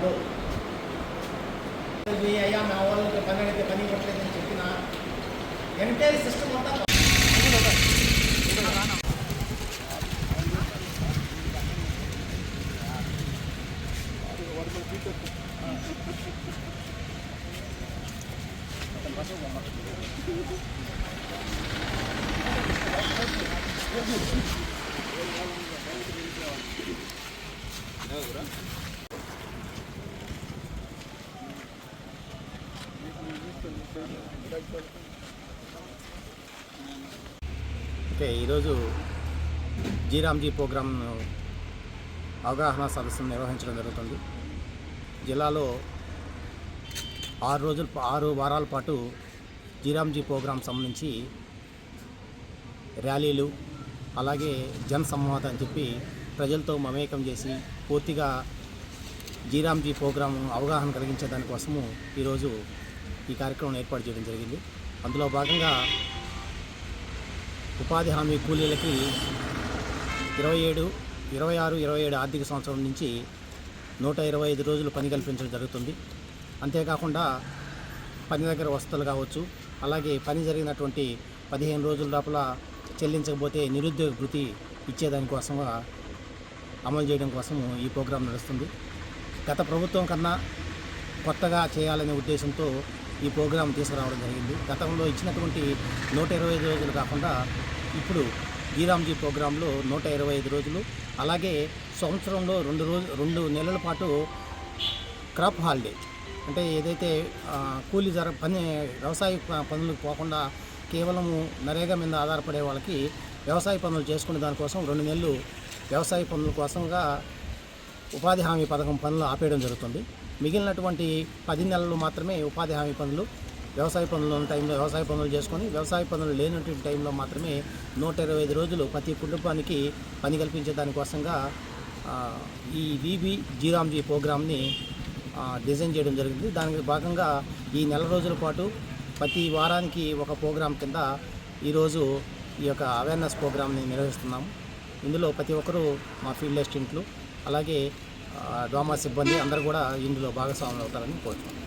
వాళ్ళు అయ్యా మా వాళ్ళకి పని అడిగితే పని ఇవ్వట్లేదని చెప్పిన ఎంటైర్ సిస్టమ్ అంతా ఓకే, ఈరోజు జీరామ్జీ ప్రోగ్రామ్ అవగాహన సదస్సును నిర్వహించడం జరుగుతుంది. జిల్లాలో 6 వారాల పాటు జీరామ్జీ ప్రోగ్రాం సంబంధించి ర్యాలీలు, అలాగే జన్ సంవాదం అని చెప్పి ప్రజలతో మమేకం చేసి పూర్తిగా జీరామ్జీ ప్రోగ్రాం అవగాహన కలిగించే దానికోసము ఈరోజు ఈ కార్యక్రమం ఏర్పాటు చేయడం జరిగింది. అందులో భాగంగా ఉపాధి హామీ కూలీలకి 26, 27 ఆర్థిక సంవత్సరం నుంచి 125 రోజులు పని కల్పించడం జరుగుతుంది. అంతేకాకుండా పని దగ్గర వసతులు కావచ్చు, అలాగే పని జరిగినటువంటి 15 రోజుల లోపల చెల్లించకపోతే నిరుద్యోగ భృతి ఇచ్చేదానికోసంగా అమలు చేయడం కోసం ఈ ప్రోగ్రాం నడుస్తుంది. గత ప్రభుత్వం కన్నా కొత్తగా చేయాలనే ఉద్దేశంతో ఈ ప్రోగ్రాం తీసుకురావడం జరిగింది. గతంలో ఇచ్చినటువంటి 125 రోజులు కాకుండా ఇప్పుడు జీరామ్జీ ప్రోగ్రాంలో 125 రోజులు, అలాగే సంవత్సరంలో 2 నెలల పాటు క్రాప్ హాలిడే, అంటే ఏదైతే కూలీ వ్యవసాయ పనులకు పోకుండా కేవలము నరేగా మీద ఆధారపడే వాళ్ళకి వ్యవసాయ పనులు చేసుకునే దానికోసం 2 నెలలు వ్యవసాయ పనుల కోసంగా ఉపాధి హామీ పథకం పనులు ఆపేయడం జరుగుతుంది. మిగిలినటువంటి 10 నెలలు మాత్రమే ఉపాధి హామీ పనులు, వ్యవసాయ పనులు ఉన్న టైంలో వ్యవసాయ పనులు చేసుకొని, వ్యవసాయ పనులు లేనటువంటి టైంలో మాత్రమే 125 రోజులు ప్రతి కుటుంబానికి పని కల్పించే దానికోసంగా ఈ జీరామ్జీ ప్రోగ్రామ్ని డిజైన్ చేయడం జరిగింది. దానికి భాగంగా ఈ నెల రోజుల పాటు ప్రతి వారానికి ఒక ప్రోగ్రాం కింద ఈరోజు ఈ యొక్క అవేర్నెస్ ప్రోగ్రామ్ని నిర్వహిస్తున్నాము. ఇందులో ప్రతి ఒక్కరూ మా ఫీల్డ్ అసిస్టెంట్లు, అలాగే డ్వామా సిబ్బంది అందరూ కూడా ఇందులో భాగస్వాములు అవుతారని కోరుతున్నాను.